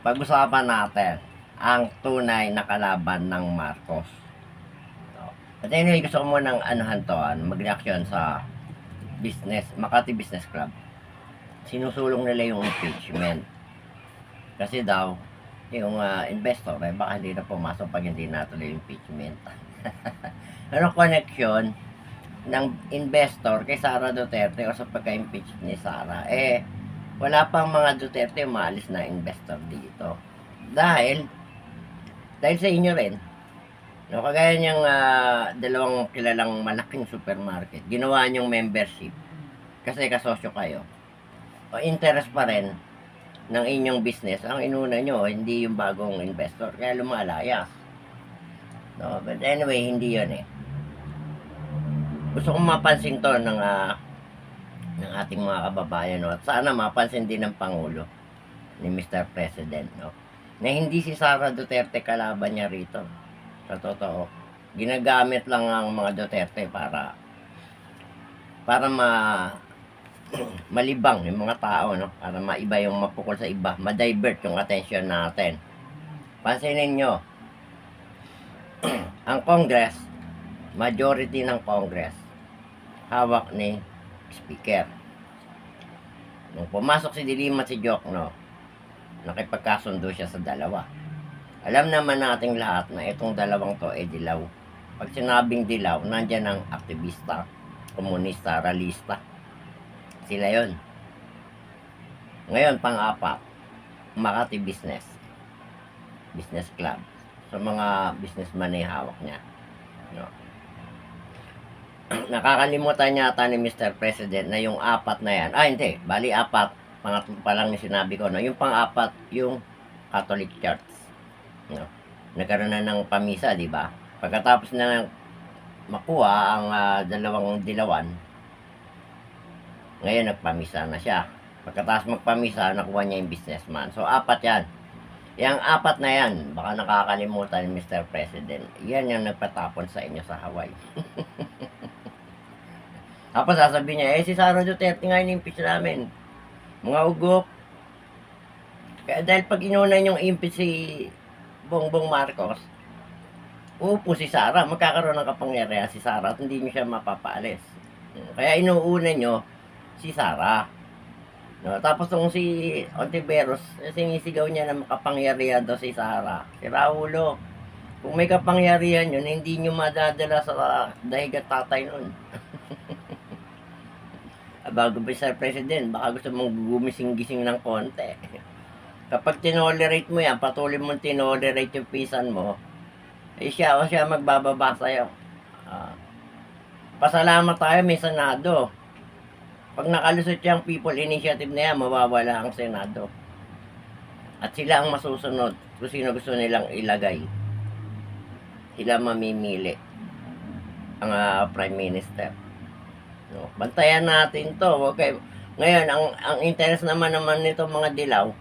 pag-usapan natin ang tunay na kalaban ng Marcos. No? At anyway, gusto ko munang mag-reaction sa Makati Business Club. Sinusulong nila yung impeachment. Kasi daw, yung investor, baka hindi na pumasok pag hindi natuloy yung impeachment. Ano connection ng investor kay Sara Duterte o sa pagka-impeach ni Sara? Wala pang mga Duterte maalis na investor dito. Dahil sa inyo rin, no, kagaya niyang dalawang kilalang malaking supermarket, ginawa niyong membership kasi kasosyo kayo. O interest pa rin ng inyong business ang inuna nyo, hindi yung bagong investor. Kaya lumalayas. No, but anyway, hindi yun eh. Gusto kong mapansin to ng ating mga kababayan, no? At sana mapansin din ng Pangulo ni Mr. President, no? Na hindi si Sara Duterte kalaban niya rito. Sa totoo, ginagamit lang ang mga Duterte para malibang yung mga tao, no? Para maiba yung mapukol sa iba, ma-divert yung attention natin. Pansinin nyo, ang Congress, majority ng Congress, hawak ni Speaker. Nung pumasok si Dilima at si Jokno, nakipagkasundo siya sa dalawa. Alam naman nating lahat na itong dalawang to ay dilaw. Pag sinabing dilaw, nandyan ang aktivista, komunista, ralista. Sila yon. Ngayon, pang-apat, Makati Business Club. Sa mga businessman na hawak niya. No? Nakakalimutan yata ni Mr. President na yung apat na yan. Hindi. Bali, apat. Pangatlo pa lang yung sinabi ko. No? Yung pang-apat, yung Catholic Church. No? Nagkaroon na ng pamisa, di ba? Pagkatapos na makuha ang dalawang dilawan, ngayon nagpamisa na siya. Pagkatapos magpamisa, nakuha niya yung businessman. So, apat yan. Yang apat na yan, baka nakakalimutan ni Mr. President, yan yung nagpatapon sa inyo sa Hawaii. Tapos sasabihin niya, si Sara Duterte nga in-impeach namin. Mga ugok. Kaya dahil pag inuna yung impeach si Bongbong Marcos, uupo si Sara, magkakaroon ng kapangyarihan si Sara at hindi niyo siya mapapaalis. Kaya inuuna nyo si Sara. No, tapos nung si Ontiveros, sinisigaw niya na makapangyarihan daw si Sara. Si Raulo, kung may kapangyarihan yun, hindi nyo madadala sa dahigat tatay nun. Bago ba sa President, baka gusto mong gumising-gising ng konti. Kapag tinolerate mo yan, patuloy mong tinolerate yung pisan mo, siya magbababa sa'yo. Pasalamat tayo, may Senado. Pag nakalusot yung People Initiative na yan, mawawala ang Senado. At sila ang masusunod kung sino gusto nilang ilagay. Sila mamimili ang Prime Minister. No, bantayan natin to. Okay. Ngayon, ang interest naman nito mga dilaw,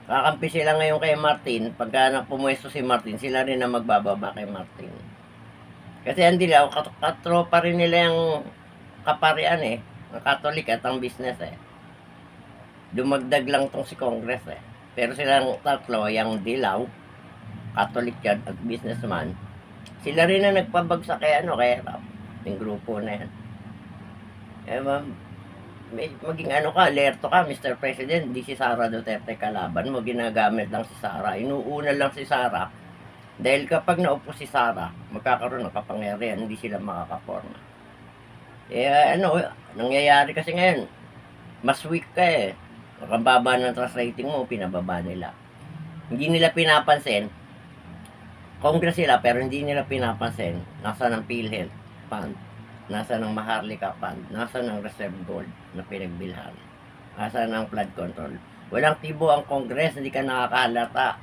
kakampi sila ngayon kay Martin. Pagka pumuesto si Martin, sila rin na magbababa kay Martin. Kasi ang dilaw, katropa rin nila yung kaparian eh. Ang Catholic at ang business eh. Dumagdag lang tong si Congress eh. Pero silang tatlo, yung dilaw, Catholic at businessman, sila rin na nagpabagsak kay yung grupo na yan. Maging alerto ka, Mr. President, hindi si Sara Duterte kalaban mo, ginagamit lang si Sara, inuuna lang si Sara, dahil kapag naupo si Sara, magkakaroon ng kapangyarihan, hindi sila makakaporma. Nangyayari kasi ngayon, mas weak ka eh, makababa ng trust rating mo, pinababa nila. Hindi nila pinapansin, Congress sila, pero hindi nila pinapansin, nasa ng PhilHealth Fund, nasa ng Maharlika Fund, nasa ng Reserve Gold na pinagbilhan, nasa ng flood control. Walang tibo ang Congress, hindi ka nakakahalata.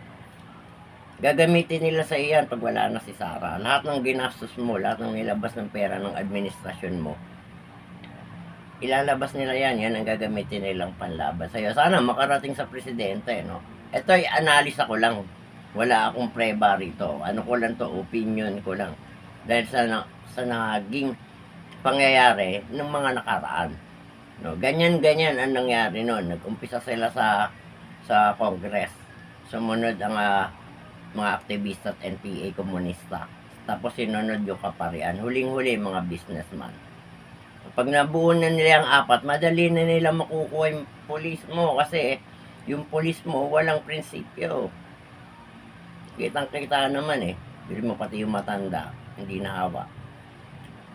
Gagamitin nila sa iyan pag wala na si Sara. Lahat ng ginastos mo, lahat ng nilabas ng pera ng administrasyon mo, ilalabas nila yan ang gagamitin nilang panlaban sa'yo. Sana makarating sa presidente, no? Ito ay analisa ko lang. Wala akong preba rito. Ano ko lang to, opinion ko lang. Dahil sa naging pangyayari ng mga nakaraan. No, ganyan ang nangyari noon. Nag-umpisa sila sa Congress. Sumunod ang mga aktivista at NPA komunista. Tapos sinunod yung kaparian. Huling-huli mga businessman. Pag nabuo na nila ang apat, madali na nila makukuha yung pulis mo kasi yung pulis mo walang prinsipyo. Kitang-kita naman eh. Bili mo pati yung matanda, hindi nahawa.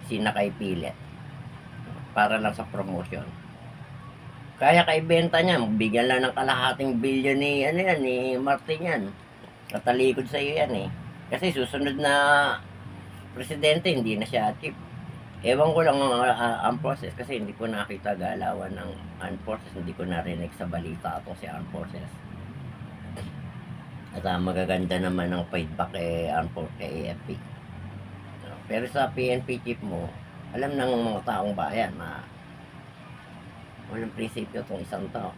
Sinakay pilit. Para lang sa promotion. Kaya kaibenta niya, bigyan lang ng kalahating bilyon ni, ni Martin yan. Katalikod sa iyo yan eh. Kasi susunod na presidente, hindi na siya chief. Ewan ko lang ang process kasi hindi ko nakita galawan ng armed forces, hindi ko narinig sa balita ito si armed forces. At magaganda naman ang feedback kay AFP. Pero sa PNP chief mo, alam ng mga taong bayan na walang prinsipyo itong isang tao.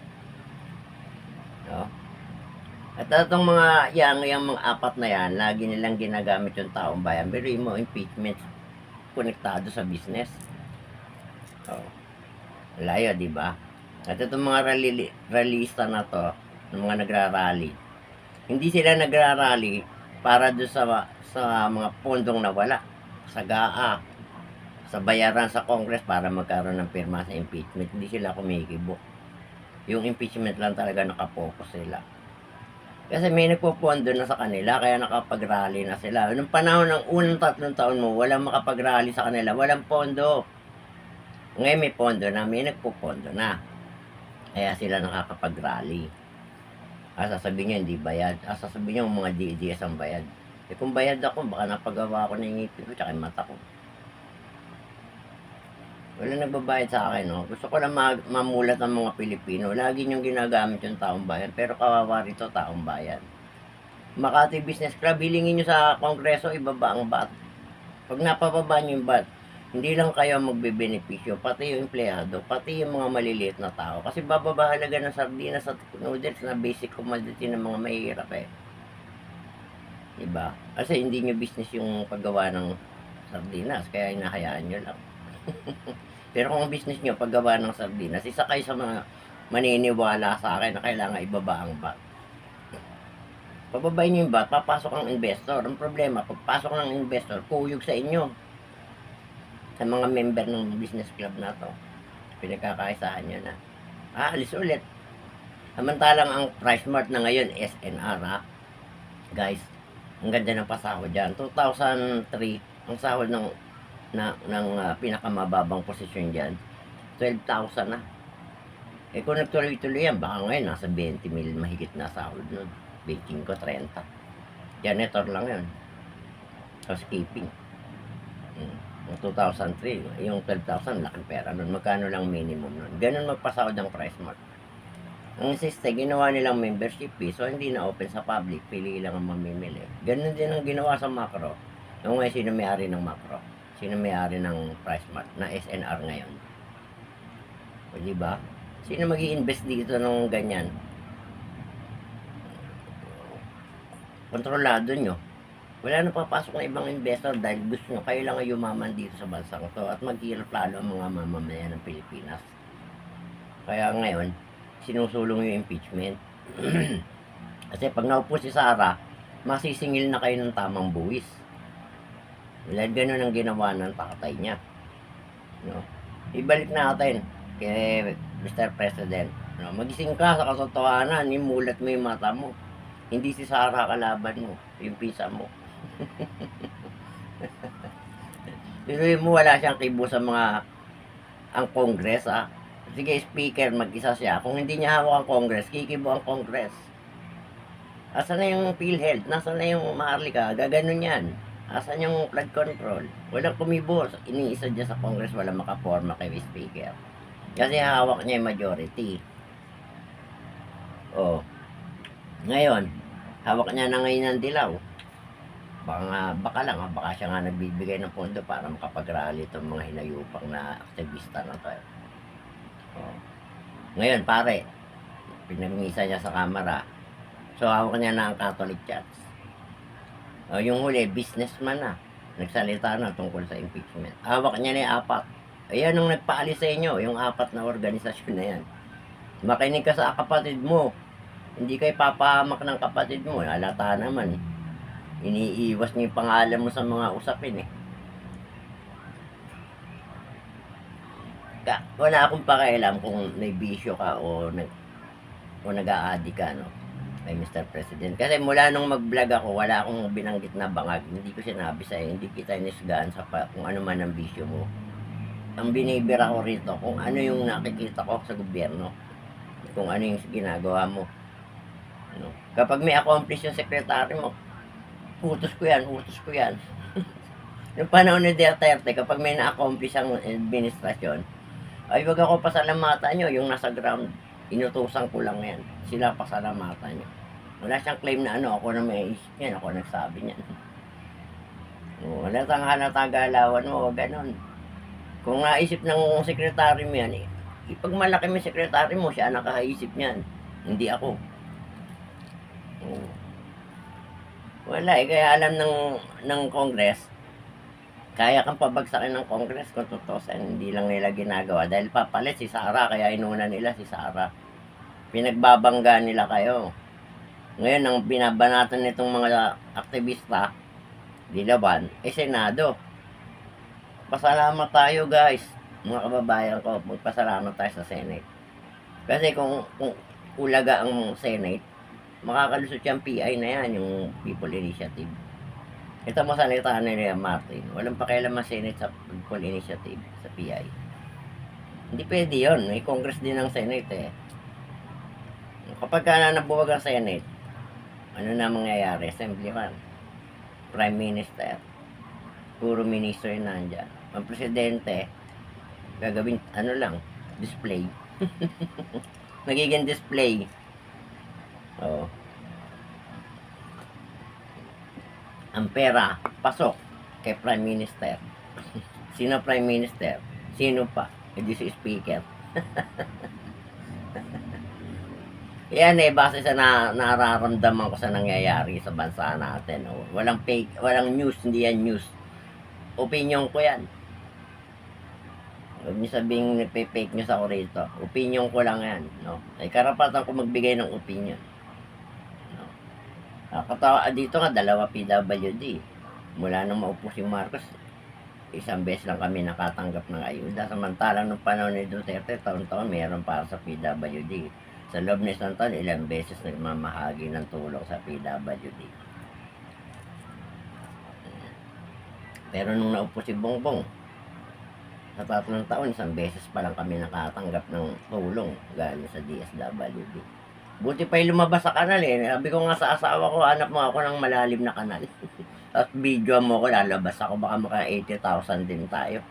No? At itong mga yung mga apat na yan, lagi nilang ginagamit yung taong bayan. Pero yung mga impeachment konektado sa business. Oh. Layo, di ba? At itong mga rallyista na to, ng mga nagrarally, hindi sila nagrarally para doon sa mga pondong nawala, sa GAA, sa bayaran sa Congress para magkaroon ng pirma sa impeachment. Hindi sila kumikibo. Yung impeachment lang talaga nakapokus sila. Kasi may nagpo-pondo na sa kanila, kaya nakapag-rally na sila. Nung panahon ng unang 3 taon mo, walang makapag-rally sa kanila, walang pondo. Ngayon may pondo na, may nagpo-pondo na. Kaya sila nakakapag-rally. Sasabihin nyo, hindi bayad. Sasabihin nyo, mga DDS ang bayad. Kung bayad ako, baka napagawa ko ng ngipin ko, tsaka yung mata ko. Wala nagbabayad sa akin, no? Gusto ko lang mamulat ang mga Pilipino. Lagi niyong ginagamit yung taong bayan, pero kawawa rito taong bayan. Makati Business Club, hilingin niyo sa Kongreso, ibaba ang VAT. Pag napababa niyo yung VAT, hindi lang kayo magbebenepisyo, pati yung empleyado, pati yung mga maliliit na tao. Kasi bababa halaga ng sardinas at noodles na basic commodity ng mga mahihirap eh. Diba? Kasi hindi nyo business yung paggawa ng sardinas, kaya hinahayaan nyo lang. Pero kung business nyo paggawa ng sardinas, isa kayo sa mga maniniwala sa akin na kailangan ibaba ang VAT. Pababayin nyo yung VAT, papasok ang investor. Ang problema, pagpasok ng investor, kuyog sa inyo. Sa mga member ng business club na to, pinagkakaisahan nyo na. Alis ulit. Samantalang ang price mart na ngayon, SNR ha. Guys, ang ganda ng pasahod dyan. 2003, ang sahod ng pinakamababang posisyon dyan, 12,000 na. Kung nagtuloy-tuloy yan, baka ngayon nasa 20 mil mahigit na sahod nun. 25, 30. Janitor lang yun. Housekeeping. Yung 2003, yung 12,000, laking pera nun. Magkano lang minimum nun. Ganun magpasahod ng price mart. Ang system, ginawa nilang membership fee, so hindi na open sa public, pili lang ang mamimili. Ganun din ang ginawa sa macro. Yung ngayon, sino may-ari ng macro? Sino may-ari ng price mart na SNR ngayon? O diba? Sino mag-i-invest dito ng ganyan? Kontrolado nyo. Wala na papasok na ibang investor dahil gusto nyo, kayo lang ang yumaman dito sa bansang to at maghirap lalo ang mga mamamayan ng Pilipinas. Kaya ngayon, sinusulong yung impeachment. Kasi pag naupo si Sara, masisingil na kayo ng tamang buwis. Dahil ganun ang ginawa ng tatay niya. No? Ibalik natin kay Mr. President. No? Magising ka sa katotohanan, imulat mo yung mata mo. Hindi si Sara kalaban mo, yung pisa mo. Pero mo wala siyang kibo sa mga ang Congress ah. Sige, speaker, mag-isa siya. Kung hindi niya hawak ang Congress, kikibo ang Congress. Asan na yung PhilHealth? Nasaan na yung Maharlika? Gaganon yan. Asan yung flood control? Walang kumibo. Iniisa dyan sa Congress, walang makaporma kay speaker. Kasi hawak niya yung majority. Oh. Ngayon, hawak niya na ngayon ng dilaw. Baka lang, baka siya nga nagbibigay ng pondo para makapag-rally itong mga hinayupang na aktivista na tayo. Oh. Ngayon, pare, pinamisa niya sa kamera. So, hawak niya na ang Catholic Church. Oh, yung huli, businessman na. Nagsalita na tungkol sa impeachment. Hawak niya na yung 4. Ayan ang nagpaalis sa inyo, yung 4 na organisasyon na yan. Makinig ka sa kapatid mo. Hindi kayo papahamak ng kapatid mo, halata naman. Iniiwas niyo yung pangalan mo sa mga usapin eh. Wala akong pakialam kung may bisyo ka o nag-a-addict ka, no? Kay Mr. President. Kasi mula nung mag-vlog ako, wala akong binanggit na bangag. Hindi ko sinabi sa'yo, hindi kita inisgaan kung ano man ang bisyo mo. Ang binibira ko rito, kung ano yung nakikita ko sa gobyerno. Kung ano yung ginagawa mo. No? Kapag may accomplish yung sekretary mo, utos ko yan, utos ko yan. Yung panahon ni Duterte, kapag may na-accomplish ang administrasyon, ay wag ako pasalamatan nyo, yung nasa ground, inutusan ko lang yan. Sila pasalamatan nyo. Wala siyang claim na ano, ako na may isip yan, ako nagsabi niyan. Wala tang halata galawan mo, ganon. Kung naisip ng sekretary mo yan, ipag malaki mo yung sekretary mo, siya nakaisip niyan. Hindi ako. Wala eh, kaya alam ng Congress, kaya kang pabagsakin ng Congress kung tutusin, hindi lang nila ginagawa. Dahil papalit si Sara, kaya inuna nila si Sara. Pinagbabangga nila kayo. Ngayon, ang binabanatan nitong mga aktivista, dilaban, Senado. Pasalamat tayo guys, mga kababayan ko, magpasalamat tayo sa Senate. Kasi kung ulaga ang Senate, makakalusot yung PI na yan, yung People Initiative. Ito mo salita ni Martin, walang pakialam ang Senate sa People Initiative, sa PI. Hindi pwede yun, may Congress din ng Senate eh. Kapag ka nabuwag ang Senate, ano na mangyayari? Assembly man, Prime Minister, puro minister yun nandyan. Ang presidente, gagawin, ano lang, display. Nagiging display. Oo. Ang pera, pasok kay Prime Minister. Sino Prime Minister? Sino pa? Hindi si Speaker. Yan eh, base sa nararamdaman ko sa nangyayari sa bansa natin. Oh. Walang fake, walang news, hindi yan news. Opinion ko yan. Huwag niyo sabing nagpe-fake news ako rito. Opinion ko lang yan. No? Ay karapatan ko magbigay ng opinion. Nakakatawa dito nga, 2 PWD. Mula nung maupo si Marcos, isang beses lang kami nakatanggap ng ayuda. Samantalang nung panahon ni Duterte, taon-taon meron para sa PWD. Sa loob ng isang taon, ilang beses nagmamahagi ng tulong sa PWD. Pero nung naupo si Bongbong, sa 3 taon, isang beses pa lang kami nakatanggap ng tulong galing sa DSWD. Buti pa yung lumabas sa kanal eh. Sabi ko nga sa asawa ko, hanap mo ako ng malalim na kanal. Tapos video mo ko, lalabas ako, baka maka 80,000 din tayo.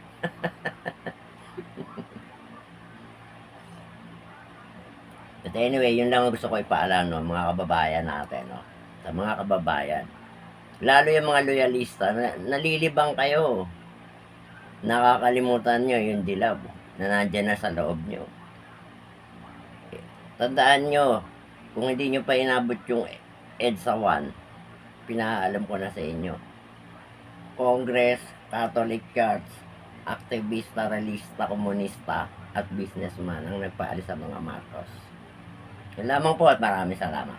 But anyway, yun lang ang gusto ko ipaalam, no, mga kababayan natin. No? Sa mga kababayan. Lalo yung mga loyalista, nalilibang kayo. Nakakalimutan nyo yung dilab na nandyan na sa loob nyo. Tandaan nyo, kung hindi nyo pa inabot yung EDSA 1, pinaalam ko na sa inyo. Congress, Catholic Church, aktivista, realista, komunista, at businessman ang nagpaalis sa mga Marcos. Yun lamang po at maraming salamat.